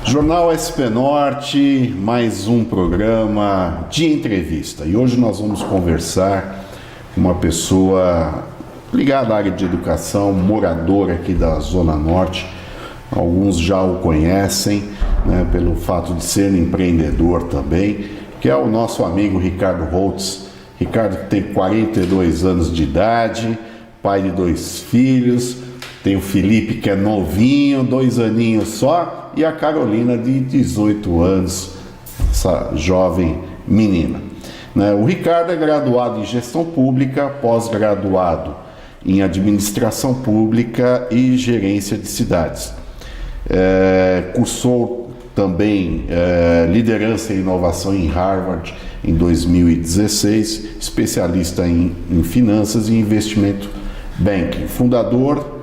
Jornal SP Norte, mais um programa de entrevista. E hoje nós vamos conversar com uma pessoa ligada à área de educação, moradora aqui da Zona Norte. Alguns já o conhecem, né, pelo fato de ser empreendedor também, que é o nosso amigo Ricardo Holtz. Ricardo tem 42 anos de idade, pai de 2 filhos, tem o Felipe que é novinho, 2 aninhos só, e a Carolina de 18 anos, essa jovem menina. O Ricardo é graduado em gestão pública, pós-graduado em administração pública e gerência de cidades. Cursou também liderança e inovação em Harvard em 2016, especialista em finanças e investimento banking, fundador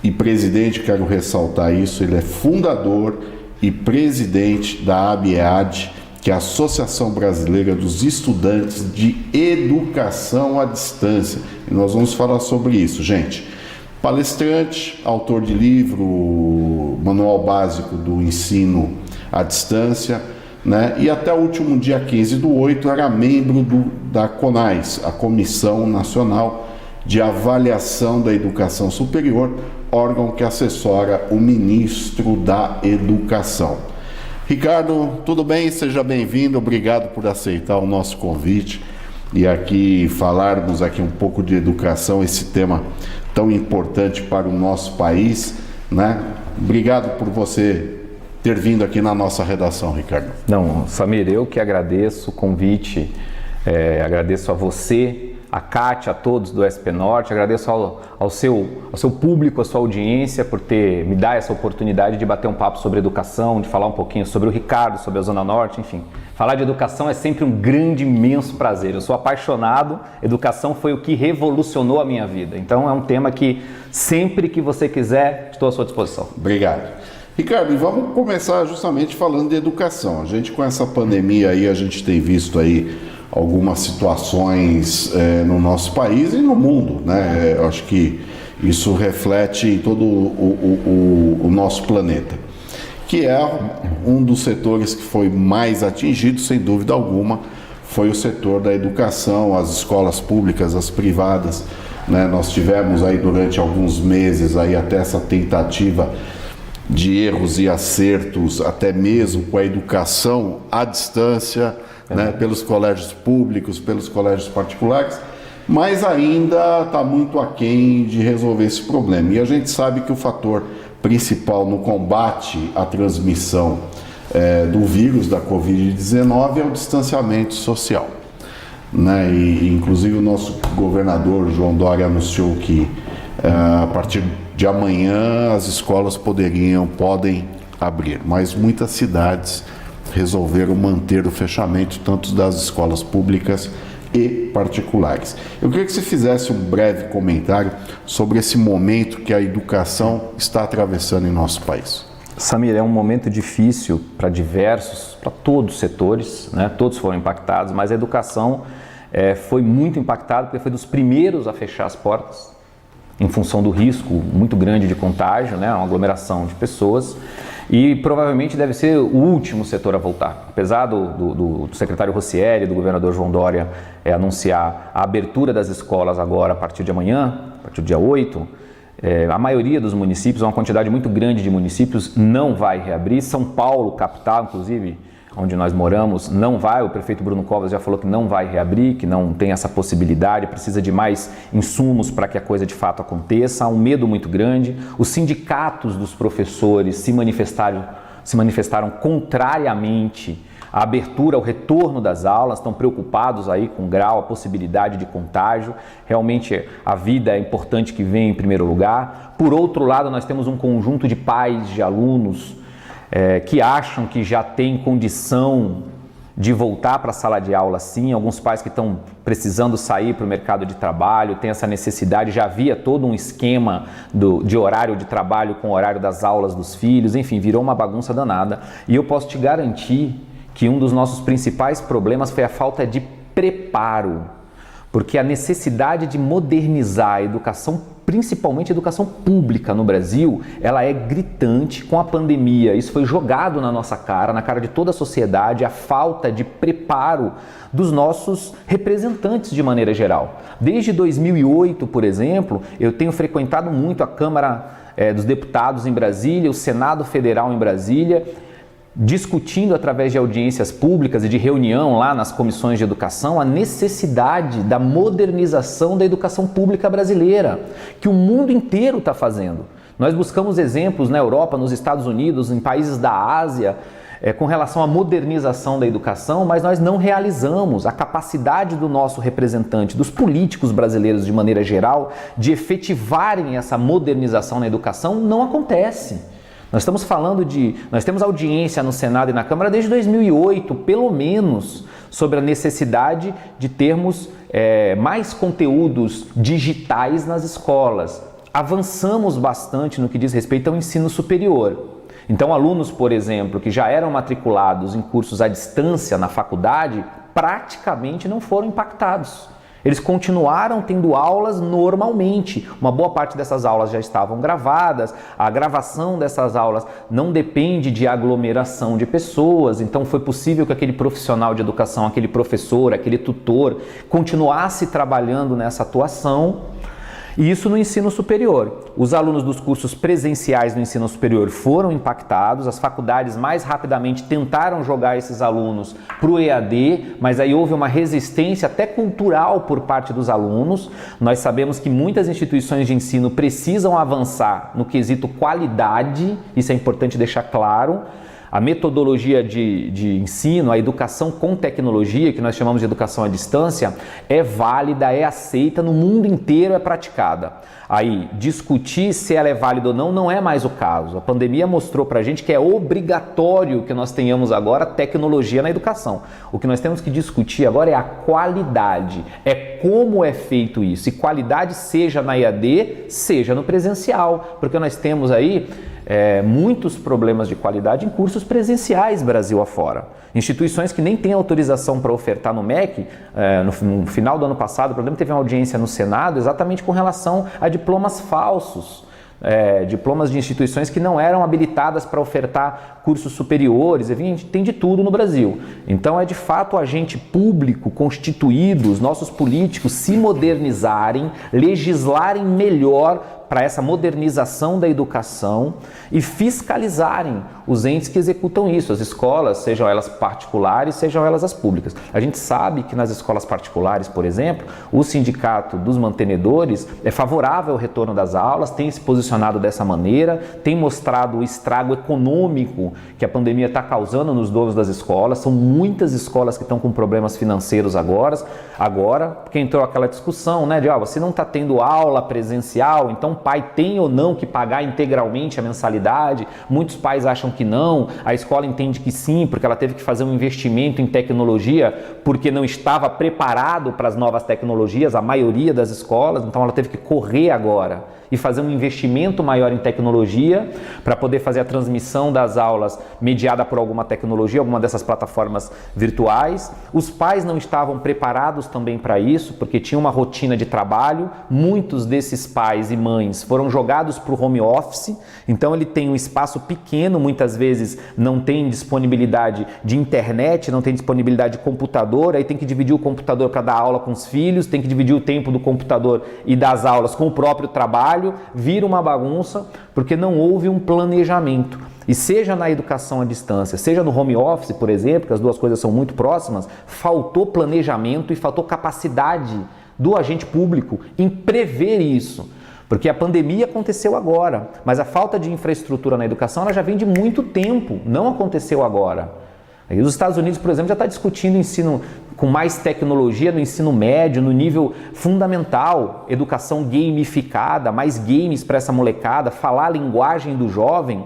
e presidente, quero ressaltar isso, ele é fundador e presidente da ABEAD, que é a Associação Brasileira dos Estudantes de Educação à Distância. E nós vamos falar sobre isso, gente. Palestrante, autor de livro, Manual Básico do Ensino à Distância, né? E até o último dia 15/8 era membro da CONAS, a Comissão Nacional de Avaliação da Educação Superior, órgão que assessora o ministro da Educação. Ricardo, tudo bem? Seja bem-vindo, obrigado por aceitar o nosso convite e aqui falarmos aqui um pouco de educação, esse tema tão importante para o nosso país, né? Obrigado por você ter vindo aqui na nossa redação, Ricardo. Não, Samir, eu que agradeço o convite, agradeço a você, a Kátia, a todos do SP Norte, agradeço ao seu público, à sua audiência por me dar essa oportunidade de bater um papo sobre educação, de falar um pouquinho sobre o Ricardo, sobre a Zona Norte, enfim. Falar de educação é sempre um grande, imenso prazer. Eu sou apaixonado, educação foi o que revolucionou a minha vida. Então é um tema que sempre que você quiser, estou à sua disposição. Obrigado. Ricardo, e vamos começar justamente falando de educação. A gente com essa pandemia aí, a gente tem visto aí algumas situações no nosso país e no mundo, né? Eu acho que isso reflete em todo o nosso planeta, que é um dos setores que foi mais atingido, sem dúvida alguma, foi o setor da educação, as escolas públicas, as privadas, né? Nós tivemos aí durante alguns meses aí até essa tentativa de erros e acertos, até mesmo com a educação à distância, né, pelos colégios públicos, pelos colégios particulares, mas ainda está muito aquém de resolver esse problema. E a gente sabe que o fator principal no combate à transmissão do vírus da Covid-19 é o distanciamento social, né? E inclusive o nosso governador João Dória anunciou que a partir de amanhã as escolas podem abrir, mas muitas cidades resolveram manter o fechamento tanto das escolas públicas e particulares. Eu queria que você fizesse um breve comentário sobre esse momento que a educação está atravessando em nosso país. Samir, é um momento difícil para todos os setores, né? Todos foram impactados, mas a educação foi muito impactada porque foi dos primeiros a fechar as portas, em função do risco muito grande de contágio, né? Uma aglomeração de pessoas. E provavelmente deve ser o último setor a voltar. Apesar do secretário Rossieri, do governador João Dória anunciar a abertura das escolas agora a partir de amanhã, a partir do dia 8, a maioria dos municípios, uma quantidade muito grande de municípios, não vai reabrir. São Paulo, capital, inclusive, onde nós moramos, não vai. O prefeito Bruno Covas já falou que não vai reabrir, que não tem essa possibilidade, precisa de mais insumos para que a coisa de fato aconteça. Há um medo muito grande. Os sindicatos dos professores se manifestaram contrariamente a abertura, o retorno das aulas, estão preocupados aí com o grau, a possibilidade de contágio. Realmente a vida é importante que venha em primeiro lugar. Por outro lado, nós temos um conjunto de pais, de alunos que acham que já tem condição de voltar para a sala de aula sim, alguns pais que estão precisando sair para o mercado de trabalho, tem essa necessidade, já havia todo um esquema de horário de trabalho com o horário das aulas dos filhos, enfim, virou uma bagunça danada. E eu posso te garantir que um dos nossos principais problemas foi a falta de preparo, porque a necessidade de modernizar a educação, principalmente a educação pública no Brasil, ela é gritante com a pandemia. Isso foi jogado na nossa cara, na cara de toda a sociedade, a falta de preparo dos nossos representantes de maneira geral. Desde 2008, por exemplo, eu tenho frequentado muito a Câmara dos Deputados em Brasília, o Senado Federal em Brasília, discutindo através de audiências públicas e de reunião lá nas comissões de educação a necessidade da modernização da educação pública brasileira, que o mundo inteiro está fazendo. Nós buscamos exemplos na Europa, nos Estados Unidos, em países da Ásia, com relação à modernização da educação, mas nós não realizamos. A capacidade do nosso representante, dos políticos brasileiros de maneira geral, de efetivarem essa modernização na educação não acontece. Nós temos audiência no Senado e na Câmara desde 2008, pelo menos, sobre a necessidade de termos mais conteúdos digitais nas escolas. Avançamos bastante no que diz respeito ao ensino superior. Então, alunos, por exemplo, que já eram matriculados em cursos à distância na faculdade, praticamente não foram impactados. Eles continuaram tendo aulas normalmente. Uma boa parte dessas aulas já estavam gravadas. A gravação dessas aulas não depende de aglomeração de pessoas. Então foi possível que aquele profissional de educação, aquele professor, aquele tutor, continuasse trabalhando nessa atuação. E isso no ensino superior. Os alunos dos cursos presenciais no ensino superior foram impactados, as faculdades mais rapidamente tentaram jogar esses alunos para o EAD, mas aí houve uma resistência até cultural por parte dos alunos. Nós sabemos que muitas instituições de ensino precisam avançar no quesito qualidade, isso é importante deixar claro. A metodologia de ensino, a educação com tecnologia, que nós chamamos de educação à distância, é válida, é aceita, no mundo inteiro é praticada. Aí, discutir se ela é válida ou não é mais o caso. A pandemia mostrou pra gente que é obrigatório que nós tenhamos agora tecnologia na educação. O que nós temos que discutir agora é a qualidade, é como é feito isso. E qualidade seja na EAD, seja no presencial, porque nós temos aí muitos problemas de qualidade em cursos presenciais Brasil afora. Instituições que nem têm autorização para ofertar no MEC, no final do ano passado, o problema teve uma audiência no Senado exatamente com relação a diplomas falsos. Diplomas de instituições que não eram habilitadas para ofertar cursos superiores, enfim, tem de tudo no Brasil. Então é de fato o agente público constituído, os nossos políticos se modernizarem, legislarem melhor para essa modernização da educação e fiscalizarem os entes que executam isso, as escolas, sejam elas particulares, sejam elas as públicas. A gente sabe que nas escolas particulares, por exemplo, o sindicato dos mantenedores é favorável ao retorno das aulas, tem se posicionado dessa maneira, tem mostrado o estrago econômico que a pandemia está causando nos donos das escolas. São muitas escolas que estão com problemas financeiros agora, porque entrou aquela discussão, né, de você não está tendo aula presencial, então o pai tem ou não que pagar integralmente a mensalidade. Muitos pais acham que não, a escola entende que sim, porque ela teve que fazer um investimento em tecnologia porque não estava preparado para as novas tecnologias, a maioria das escolas, então ela teve que correr agora e fazer um investimento maior em tecnologia para poder fazer a transmissão das aulas mediada por alguma tecnologia, alguma dessas plataformas virtuais. Os pais não estavam preparados também para isso, porque tinha uma rotina de trabalho. Muitos desses pais e mães foram jogados para o home office, então ele tem um espaço pequeno, muitas vezes não tem disponibilidade de internet, não tem disponibilidade de computador, aí tem que dividir o computador para dar aula com os filhos, tem que dividir o tempo do computador e das aulas com o próprio trabalho, vira uma bagunça, porque não houve um planejamento. E seja na educação à distância, seja no home office, por exemplo, que as duas coisas são muito próximas, faltou planejamento e faltou capacidade do agente público em prever isso. Porque a pandemia aconteceu agora, mas a falta de infraestrutura na educação ela já vem de muito tempo, não aconteceu agora. E os Estados Unidos, por exemplo, já está discutindo ensino com mais tecnologia no ensino médio, no nível fundamental, educação gamificada, mais games para essa molecada, falar a linguagem do jovem.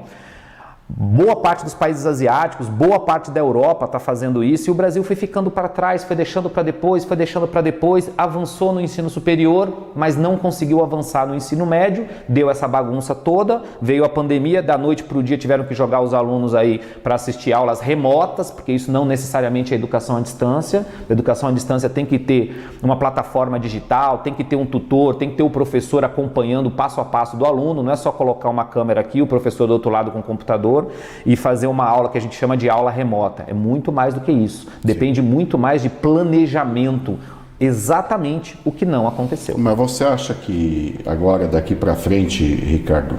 Boa parte dos países asiáticos, boa parte da Europa está fazendo isso e o Brasil foi ficando para trás, foi deixando para depois, avançou no ensino superior, mas não conseguiu avançar no ensino médio, deu essa bagunça toda, veio a pandemia, da noite para o dia tiveram que jogar os alunos aí para assistir aulas remotas, porque isso não necessariamente é educação à distância. A educação à distância tem que ter uma plataforma digital, tem que ter um tutor, tem que ter o professor acompanhando o passo a passo do aluno, não é só colocar uma câmera aqui, o professor do outro lado com o computador, e fazer uma aula que a gente chama de aula remota. É muito mais do que isso. Depende muito mais de planejamento. Exatamente o que não aconteceu. Mas você acha que agora, daqui para frente, Ricardo,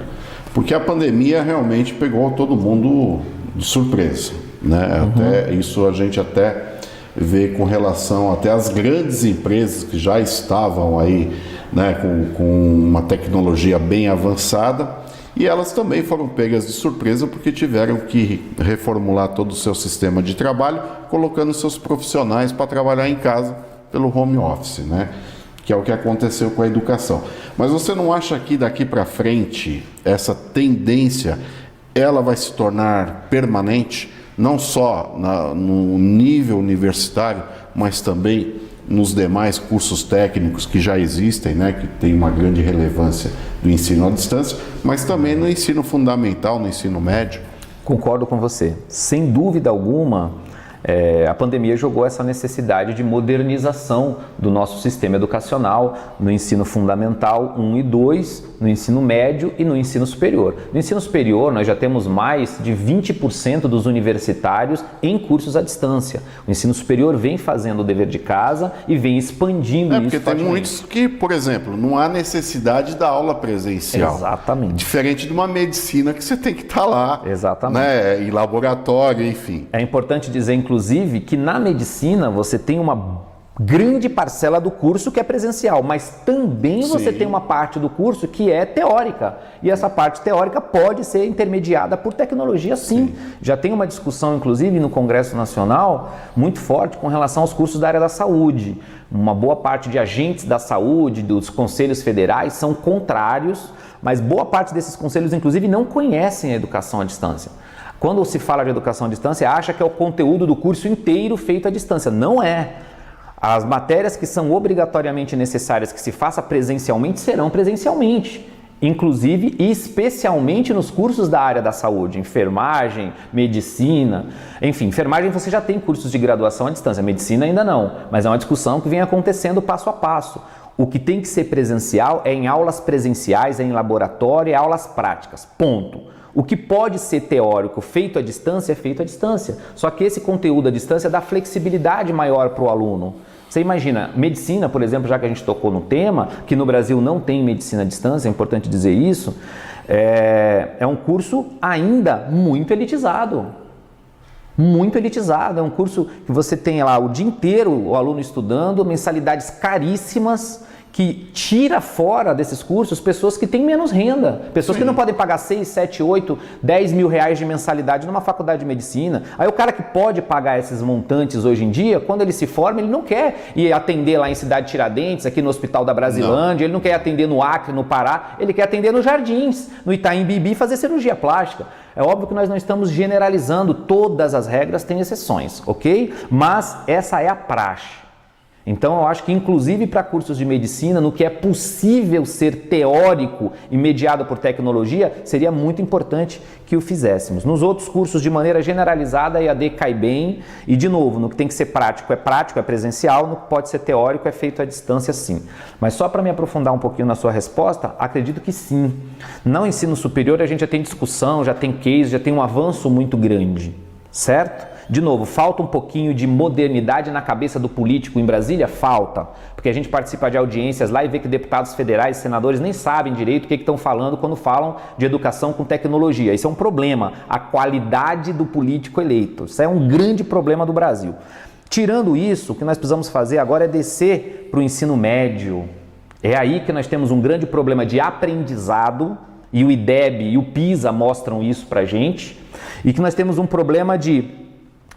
porque a pandemia realmente pegou todo mundo de surpresa, né? Até isso a gente até vê com relação até às grandes empresas que já estavam aí, né, com uma tecnologia bem avançada. E elas também foram pegas de surpresa porque tiveram que reformular todo o seu sistema de trabalho, colocando seus profissionais para trabalhar em casa pelo home office, né? Que é o que aconteceu com a educação. Mas você não acha que daqui para frente essa tendência ela vai se tornar permanente, não só no nível universitário, mas também nos demais cursos técnicos que já existem, né, que tem uma grande relevância do ensino à distância, mas também no ensino fundamental, no ensino médio? Concordo com você. Sem dúvida alguma, a pandemia jogou essa necessidade de modernização do nosso sistema educacional no ensino fundamental 1 e 2, no ensino médio e no ensino superior. No ensino superior, nós já temos mais de 20% dos universitários em cursos à distância. O ensino superior vem fazendo o dever de casa e vem expandindo isso. Porque tem muitos que, por exemplo, não há necessidade da aula presencial. Exatamente. Diferente de uma medicina que você tem que estar lá. Exatamente. Né, em laboratório, enfim. É importante dizer, inclusive, que na medicina você tem uma grande parcela do curso que é presencial, mas também você tem uma parte do curso que é teórica. E essa parte teórica pode ser intermediada por tecnologia, sim. Já tem uma discussão, inclusive, no Congresso Nacional, muito forte com relação aos cursos da área da saúde. Uma boa parte de agentes da saúde, dos conselhos federais, são contrários, mas boa parte desses conselhos, inclusive, não conhecem a educação à distância. Quando se fala de educação à distância, acha que é o conteúdo do curso inteiro feito à distância. Não é. As matérias que são obrigatoriamente necessárias que se faça presencialmente serão presencialmente. Inclusive e especialmente nos cursos da área da saúde, enfermagem, medicina. Enfim, enfermagem você já tem cursos de graduação à distância, medicina ainda não. Mas é uma discussão que vem acontecendo passo a passo. O que tem que ser presencial é em aulas presenciais, é em laboratório, é aulas práticas. Ponto. O que pode ser teórico feito à distância é feito à distância. Só que esse conteúdo à distância dá flexibilidade maior para o aluno. Você imagina, medicina, por exemplo, já que a gente tocou no tema, que no Brasil não tem medicina à distância, é importante dizer isso, é um curso ainda muito elitizado. Muito elitizado, é um curso que você tem lá o dia inteiro o aluno estudando, mensalidades caríssimas, que tira fora desses cursos pessoas que têm menos renda, pessoas que não podem pagar 6, 7, 8, 10 mil reais de mensalidade numa faculdade de medicina. Aí o cara que pode pagar esses montantes hoje em dia, quando ele se forma, ele não quer ir atender lá em Cidade Tiradentes, aqui no Hospital da Brasilândia, ele não quer atender no Acre, no Pará, ele quer atender nos Jardins, no Itaim Bibi, fazer cirurgia plástica. É óbvio que nós não estamos generalizando, todas as regras têm exceções, ok? Mas essa é a praxe. Então eu acho que inclusive para cursos de medicina, no que é possível ser teórico e mediado por tecnologia, seria muito importante que o fizéssemos. Nos outros cursos, de maneira generalizada, a EAD cai bem e, de novo, no que tem que ser prático, é presencial, no que pode ser teórico, é feito à distância, sim. Mas só para me aprofundar um pouquinho na sua resposta, acredito que sim. No ensino superior a gente já tem discussão, já tem case, já tem um avanço muito grande, certo? De novo, falta um pouquinho de modernidade na cabeça do político em Brasília? Falta, porque a gente participa de audiências lá e vê que deputados federais, senadores nem sabem direito o que estão falando quando falam de educação com tecnologia. Isso é um problema, a qualidade do político eleito. Isso é um grande problema do Brasil. Tirando isso, o que nós precisamos fazer agora é descer para o ensino médio. É aí que nós temos um grande problema de aprendizado, e o IDEB e o PISA mostram isso para a gente, e que nós temos um problema de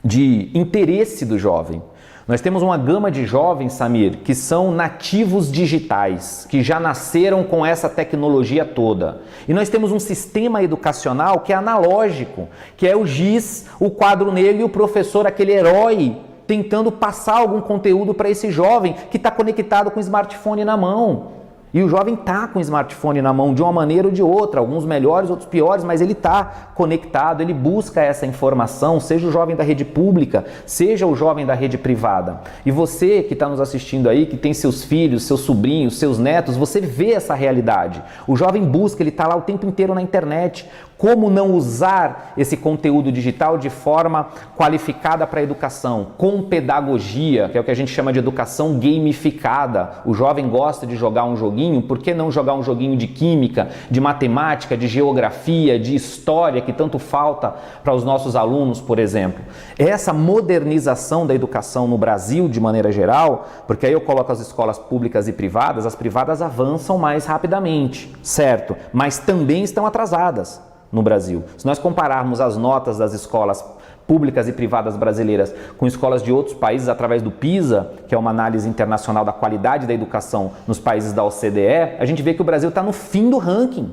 de interesse do jovem. Nós temos uma gama de jovens, Samir, que são nativos digitais, que já nasceram com essa tecnologia toda. E nós temos um sistema educacional que é analógico, que é o giz, o quadro negro e o professor, aquele herói, tentando passar algum conteúdo para esse jovem que está conectado com o smartphone na mão. E o jovem está com o smartphone na mão de uma maneira ou de outra, alguns melhores, outros piores, mas ele está conectado, ele busca essa informação, seja o jovem da rede pública, seja o jovem da rede privada. E você que está nos assistindo aí, que tem seus filhos, seus sobrinhos, seus netos, você vê essa realidade. O jovem busca, ele está lá o tempo inteiro na internet. Como não usar esse conteúdo digital de forma qualificada para a educação, com pedagogia, que é o que a gente chama de educação gamificada. O jovem gosta de jogar um joguinho, por que não jogar um joguinho de química, de matemática, de geografia, de história, que tanto falta para os nossos alunos, por exemplo? Essa modernização da educação no Brasil, de maneira geral, porque aí eu coloco as escolas públicas e privadas, as privadas avançam mais rapidamente, certo? Mas também estão atrasadas no Brasil. Se nós compararmos as notas das escolas públicas e privadas brasileiras com escolas de outros países através do PISA, que é uma análise internacional da qualidade da educação nos países da OCDE, a gente vê que o Brasil está no fim do ranking.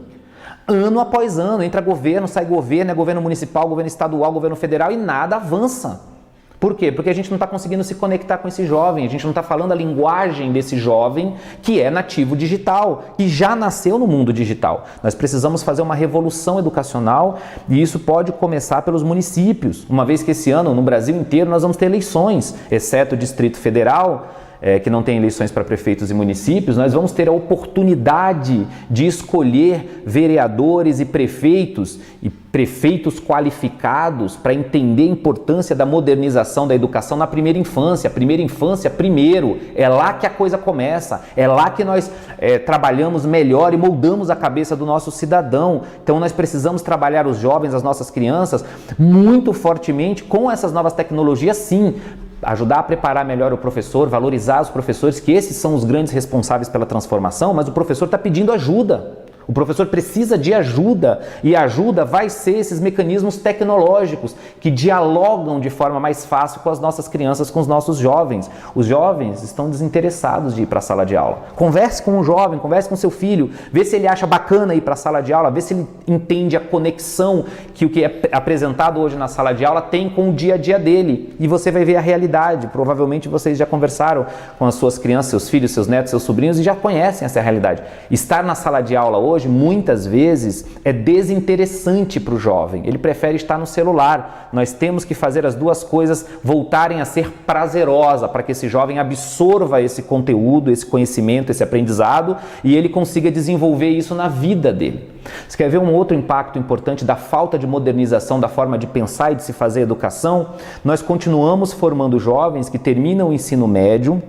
Ano após ano, entra governo, sai governo, é governo municipal, governo estadual, governo federal e nada avança. Por quê? Porque a gente não está conseguindo se conectar com esse jovem, a gente não está falando a linguagem desse jovem que é nativo digital, que já nasceu no mundo digital. Nós precisamos fazer uma revolução educacional e isso pode começar pelos municípios, uma vez que esse ano, no Brasil inteiro, nós vamos ter eleições, exceto o Distrito Federal, que não tem eleições para prefeitos e municípios, nós vamos ter a oportunidade de escolher vereadores e prefeitos qualificados para entender a importância da modernização da educação na primeira infância. A primeira infância, primeiro, é lá que a coisa começa, é lá que nós trabalhamos melhor e moldamos a cabeça do nosso cidadão. Então nós precisamos trabalhar os jovens, as nossas crianças, muito fortemente com essas novas tecnologias, sim, ajudar a preparar melhor o professor, valorizar os professores, que esses são os grandes responsáveis pela transformação, mas o professor está pedindo ajuda. O professor precisa de ajuda e a ajuda vai ser esses mecanismos tecnológicos que dialogam de forma mais fácil com as nossas crianças, com os nossos jovens. Os jovens estão desinteressados de ir para a sala de aula. Converse com o jovem, converse com seu filho, vê se ele acha bacana ir para a sala de aula, vê se ele entende a conexão que o que é apresentado hoje na sala de aula tem com o dia a dia dele. E você vai ver a realidade. Provavelmente vocês já conversaram com as suas crianças, seus filhos, seus netos, seus sobrinhos e já conhecem essa realidade. Estar na sala de aula hoje, muitas vezes, é desinteressante para o jovem. Ele prefere estar no celular. Nós temos que fazer as duas coisas voltarem a ser prazerosa para que esse jovem absorva esse conteúdo, esse conhecimento, esse aprendizado e ele consiga desenvolver isso na vida dele. Você quer ver um outro impacto importante da falta de modernização da forma de pensar e de se fazer educação? Nós continuamos formando jovens que terminam o ensino médio,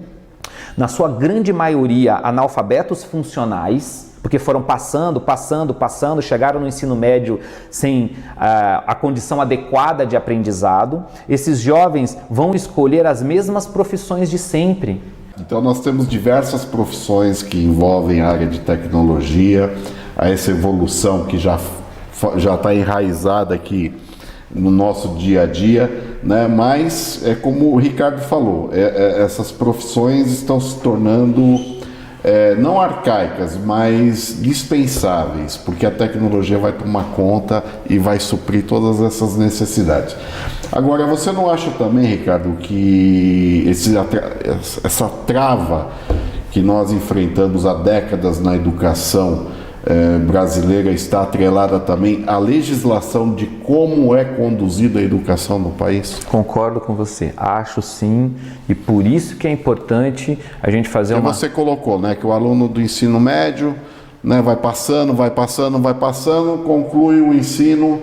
na sua grande maioria analfabetos funcionais, porque foram passando, chegaram no ensino médio sem a condição adequada de aprendizado. Esses jovens vão escolher as mesmas profissões de sempre. Então nós temos diversas profissões que envolvem a área de tecnologia, essa evolução que já está enraizada aqui no nosso dia a dia, né? Mas é como o Ricardo falou, essas profissões estão se tornando não arcaicas, mas dispensáveis, porque a tecnologia vai tomar conta e vai suprir todas essas necessidades. Agora, você não acha também, Ricardo, que essa trava que nós enfrentamos há décadas na educação brasileira está atrelada também à legislação de como é conduzida a educação no país? Concordo com você, acho sim, e por isso que é importante a gente fazer Você colocou, né, que o aluno do ensino médio, né, vai passando, conclui o ensino...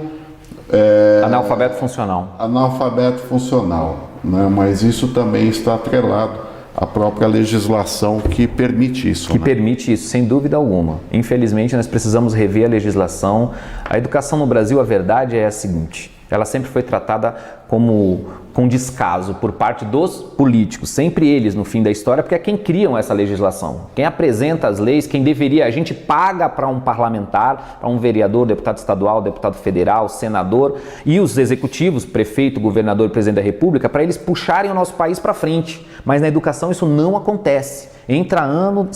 analfabeto funcional. Analfabeto funcional, né, mas isso também está atrelado a própria legislação que permite isso. Permite isso, sem dúvida alguma. Infelizmente, nós precisamos rever a legislação. A educação no Brasil, a verdade é a seguinte, ela sempre foi tratada com descaso por parte dos políticos, sempre eles no fim da história, porque é quem criam essa legislação, quem apresenta as leis, quem deveria, a gente paga para um parlamentar, para um vereador, deputado estadual, deputado federal, senador e os executivos, prefeito, governador e presidente da república, para eles puxarem o nosso país para frente, mas na educação isso não acontece. Entra ano,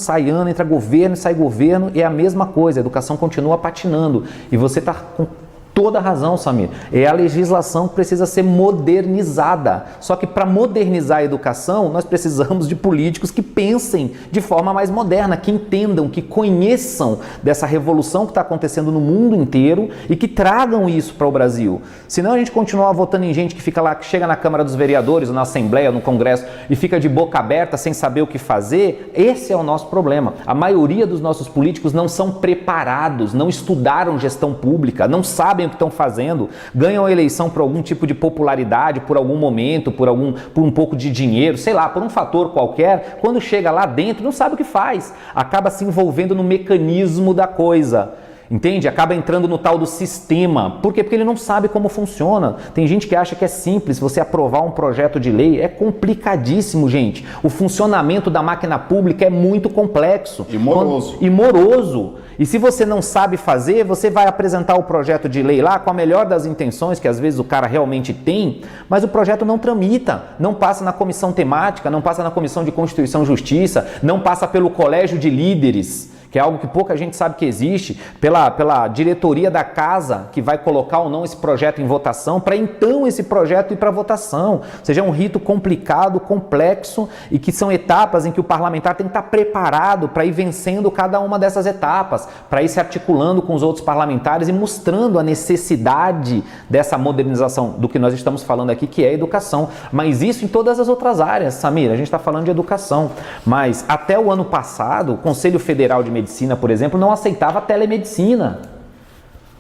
entra governo, sai governo, e é a mesma coisa, a educação continua patinando. E você está com toda a razão, Samir. É a legislação que precisa ser modernizada. Só que para modernizar a educação, nós precisamos de políticos que pensem de forma mais moderna, que entendam, que conheçam dessa revolução que está acontecendo no mundo inteiro e que tragam isso para o Brasil. Senão a gente continua votando em gente que fica lá, que chega na Câmara dos Vereadores, ou na Assembleia, no Congresso, e fica de boca aberta, sem saber o que fazer. Esse é o nosso problema. A maioria dos nossos políticos não são preparados, não estudaram gestão pública, não sabem o que estão fazendo, ganham a eleição por algum tipo de popularidade, por algum momento, por um pouco de dinheiro, sei lá, por um fator qualquer. Quando chega lá dentro, não sabe o que faz, acaba se envolvendo no mecanismo da coisa. Entende? Acaba entrando no tal do sistema. Por quê? Porque ele não sabe como funciona. Tem gente que acha que é simples você aprovar um projeto de lei. É complicadíssimo, gente. O funcionamento da máquina pública é muito complexo. E moroso. E moroso. E se você não sabe fazer, você vai apresentar o projeto de lei lá com a melhor das intenções, que às vezes o cara realmente tem, mas o projeto não tramita, não passa na comissão temática, não passa na comissão de Constituição e Justiça, não passa pelo colégio de líderes, que é algo que pouca gente sabe que existe, pela diretoria da casa, que vai colocar ou não esse projeto em votação, para então esse projeto ir para votação. Ou seja, é um rito complicado, complexo, e que são etapas em que o parlamentar tem que estar preparado para ir vencendo cada uma dessas etapas, para ir se articulando com os outros parlamentares e mostrando a necessidade dessa modernização do que nós estamos falando aqui, que é a educação. Mas isso em todas as outras áreas, Samir, a gente está falando de educação. Mas até o ano passado, o Conselho Federal de Medicina, por exemplo, não aceitava a telemedicina.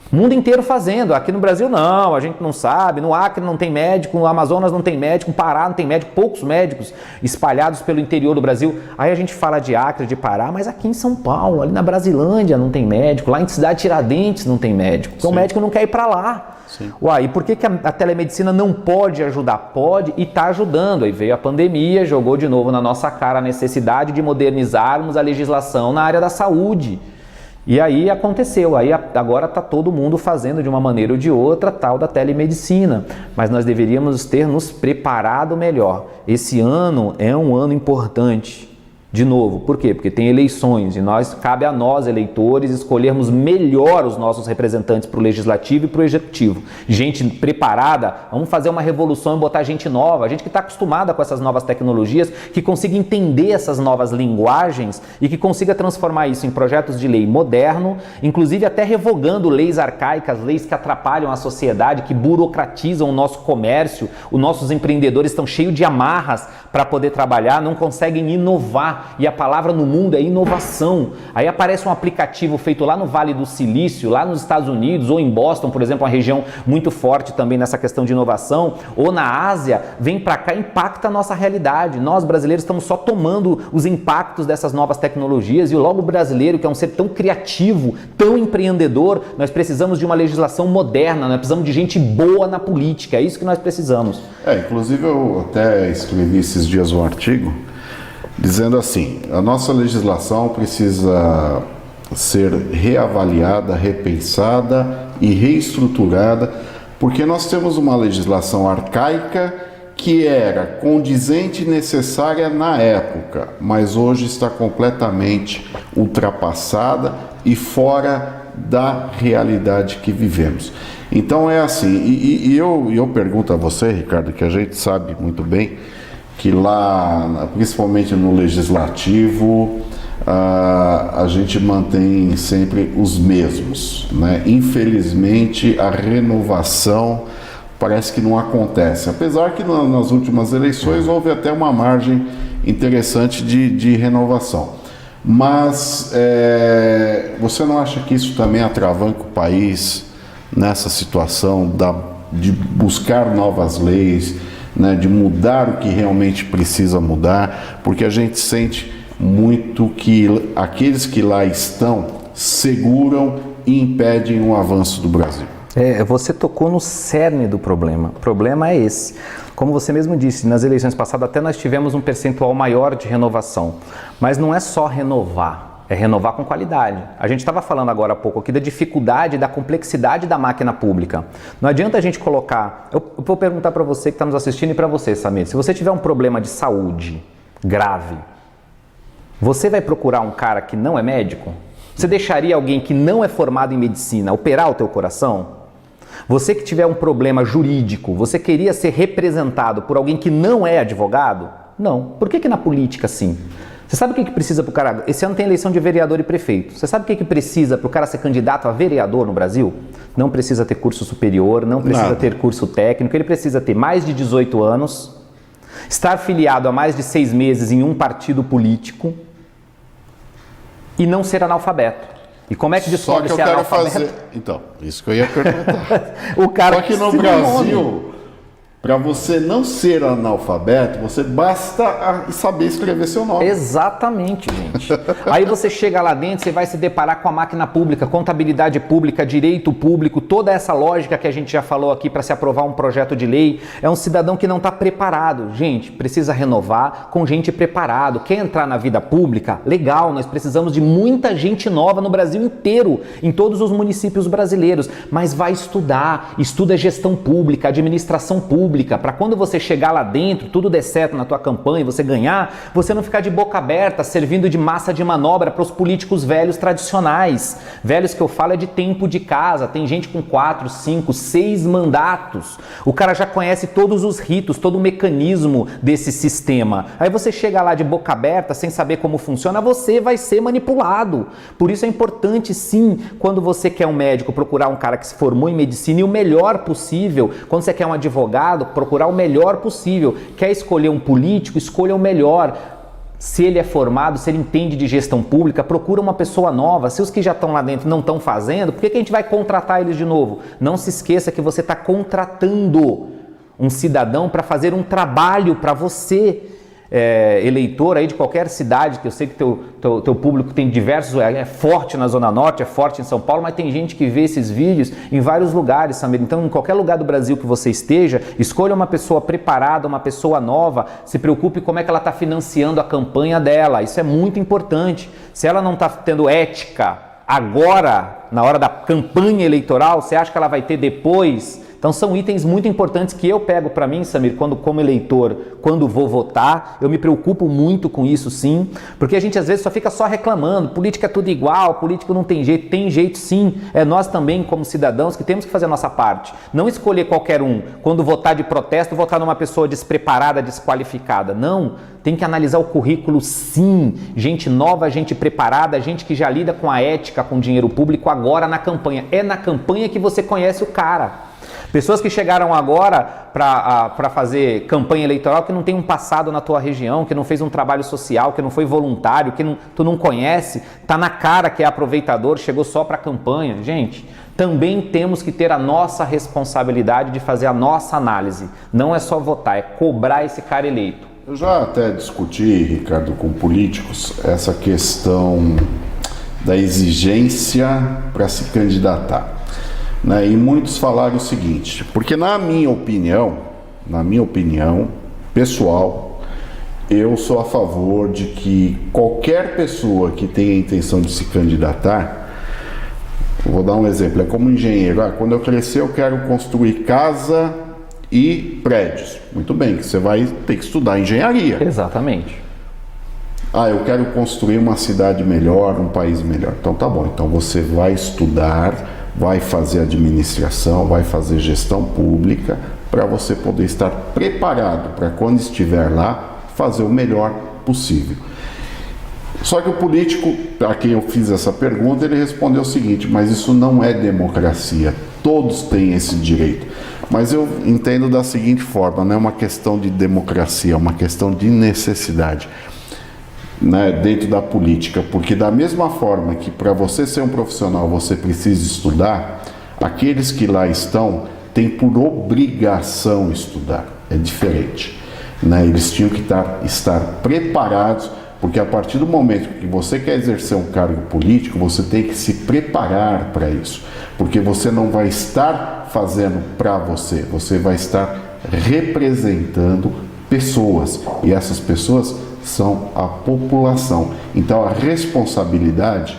O mundo inteiro fazendo. Aqui no Brasil não, a gente não sabe. No Acre não tem médico, no Amazonas não tem médico, no Pará não tem médico, poucos médicos espalhados pelo interior do Brasil. Aí a gente fala de Acre, de Pará, mas aqui em São Paulo, ali na Brasilândia não tem médico, lá em Cidade Tiradentes não tem médico. Então o médico não quer ir para lá. Sim. Uai, e por que a telemedicina não pode ajudar? Pode e está ajudando. Aí veio a pandemia, jogou de novo na nossa cara a necessidade de modernizarmos a legislação na área da saúde. E aí aconteceu, aí agora está todo mundo fazendo de uma maneira ou de outra tal da telemedicina, mas nós deveríamos ter nos preparado melhor. Esse ano é um ano importante. De novo, por quê? Porque tem eleições e cabe a nós, eleitores, escolhermos melhor os nossos representantes para o Legislativo e para o Executivo. Gente preparada, vamos fazer uma revolução e botar gente nova, gente que está acostumada com essas novas tecnologias, que consiga entender essas novas linguagens e que consiga transformar isso em projetos de lei moderno, inclusive até revogando leis arcaicas, leis que atrapalham a sociedade, que burocratizam o nosso comércio, os nossos empreendedores estão cheios de amarras para poder trabalhar, não conseguem inovar. E a palavra no mundo é inovação. Aí aparece um aplicativo feito lá no Vale do Silício, lá nos Estados Unidos, ou em Boston, por exemplo, uma região muito forte também nessa questão de inovação, ou na Ásia, vem para cá e impacta a nossa realidade. Nós, brasileiros, estamos só tomando os impactos dessas novas tecnologias e logo o brasileiro, que é um ser tão criativo, tão empreendedor, nós precisamos de uma legislação moderna, nós precisamos de gente boa na política, é isso que nós precisamos. Inclusive eu até escrevi esses dias um artigo dizendo assim, a nossa legislação precisa ser reavaliada, repensada e reestruturada, porque nós temos uma legislação arcaica que era condizente e necessária na época, mas hoje está completamente ultrapassada e fora da realidade que vivemos. Então é assim, e eu pergunto a você, Ricardo, que a gente sabe muito bem, que lá, principalmente no legislativo, a gente mantém sempre os mesmos, né? Infelizmente, a renovação parece que não acontece, apesar que nas últimas eleições houve até uma margem interessante de renovação. Mas você não acha que isso também atravanca o país nessa situação de buscar novas leis, né, de mudar o que realmente precisa mudar, porque a gente sente muito que aqueles que lá estão seguram e impedem o avanço do Brasil? Você tocou no cerne do problema. O problema é esse. Como você mesmo disse, nas eleições passadas até nós tivemos um percentual maior de renovação. Mas não é só renovar, é renovar com qualidade. A gente estava falando agora há pouco aqui da dificuldade, da complexidade da máquina pública. Não adianta a gente colocar... Eu vou perguntar para você que está nos assistindo e para você, Samir. Se você tiver um problema de saúde grave, você vai procurar um cara que não é médico? Você deixaria alguém que não é formado em medicina operar o teu coração? Você que tiver um problema jurídico, você queria ser representado por alguém que não é advogado? Não. Por que na política sim? Você sabe o que precisa para o cara... Esse ano tem eleição de vereador e prefeito. Você sabe o que precisa para o cara ser candidato a vereador no Brasil? Não precisa ter curso superior, não precisa ter curso técnico, ele precisa ter mais de 18 anos, estar filiado há mais de 6 meses em um partido político e não ser analfabeto. E como é que descobre se é analfabeto? Então, isso que eu ia perguntar. O cara Só que no Brasil, para você não ser analfabeto, você basta saber escrever seu nome. Exatamente, gente. Aí você chega lá dentro, você vai se deparar com a máquina pública, contabilidade pública, direito público, toda essa lógica que a gente já falou aqui para se aprovar um projeto de lei. É um cidadão que não está preparado. Gente, precisa renovar com gente preparado. Quer entrar na vida pública? Legal, nós precisamos de muita gente nova no Brasil inteiro, em todos os municípios brasileiros. Mas vai estudar, estuda gestão pública, administração pública, para quando você chegar lá dentro, tudo der certo na tua campanha, você ganhar, você não ficar de boca aberta, servindo de massa de manobra para os políticos velhos tradicionais. Velhos que eu falo é de tempo de casa, tem gente com 4, 5, 6 mandatos. O cara já conhece todos os ritos, todo o mecanismo desse sistema. Aí você chega lá de boca aberta, sem saber como funciona, você vai ser manipulado. Por isso é importante sim, quando você quer um médico, procurar um cara que se formou em medicina e o melhor possível. Quando você quer um advogado, procurar o melhor possível. Quer escolher um político? Escolha o melhor. Se ele é formado, se ele entende de gestão pública, procura uma pessoa nova. Se os que já estão lá dentro não estão fazendo, por que a gente vai contratar eles de novo? Não se esqueça que você está contratando um cidadão para fazer um trabalho para você. Eleitor aí de qualquer cidade, que eu sei que teu público tem diversos, é forte na Zona Norte, é forte em São Paulo, mas tem gente que vê esses vídeos em vários lugares, Samir. Então, em qualquer lugar do Brasil que você esteja, escolha uma pessoa preparada, uma pessoa nova, se preocupe como é que ela está financiando a campanha dela. Isso é muito importante. Se ela não está tendo ética agora, na hora da campanha eleitoral, você acha que ela vai ter depois? Então são itens muito importantes que eu pego para mim, Samir, como eleitor, quando vou votar, eu me preocupo muito com isso sim, porque a gente às vezes só fica só reclamando, política é tudo igual, político não tem jeito sim, é nós também como cidadãos que temos que fazer a nossa parte, não escolher qualquer um, quando votar de protesto, votar numa pessoa despreparada, desqualificada, não, tem que analisar o currículo sim, gente nova, gente preparada, gente que já lida com a ética, com o dinheiro público agora na campanha, é na campanha que você conhece o cara. Pessoas que chegaram agora para fazer campanha eleitoral que não tem um passado na tua região, que não fez um trabalho social, que não foi voluntário, que tu não conhece, tá na cara que é aproveitador, chegou só para campanha. Gente, também temos que ter a nossa responsabilidade de fazer a nossa análise. Não é só votar, é cobrar esse cara eleito. Eu já até discuti, Ricardo, com políticos essa questão da exigência para se candidatar. Né? E muitos falaram o seguinte, porque na minha opinião pessoal, eu sou a favor de que qualquer pessoa que tenha a intenção de se candidatar, vou dar um exemplo, é como engenheiro, quando eu crescer eu quero construir casa e prédios. Muito bem, você vai ter que estudar engenharia. Exatamente. Eu quero construir uma cidade melhor, um país melhor. Então tá bom, então você vai estudar, vai fazer administração, vai fazer gestão pública para você poder estar preparado para quando estiver lá fazer o melhor possível. Só que o político, a quem eu fiz essa pergunta, ele respondeu o seguinte, mas isso não é democracia, todos têm esse direito. Mas eu entendo da seguinte forma, não é uma questão de democracia, é uma questão de necessidade. Né, dentro da política, porque da mesma forma que para você ser um profissional você precisa estudar, aqueles que lá estão têm por obrigação estudar, é diferente, né? Eles tinham que estar preparados Porque a partir do momento que você quer exercer um cargo político, você tem que se preparar para isso. Porque você não vai estar fazendo para você, você vai estar representando pessoas. E essas pessoas são a população. Então a responsabilidade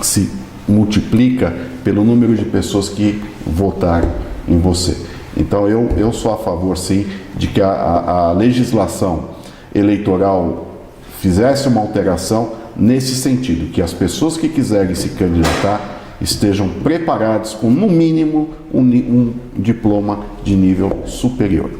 se multiplica pelo número de pessoas que votaram em você. Então eu sou a favor, sim, de que a legislação eleitoral fizesse uma alteração nesse sentido, que as pessoas que quiserem se candidatar estejam preparadas com, no mínimo, um diploma de nível superior.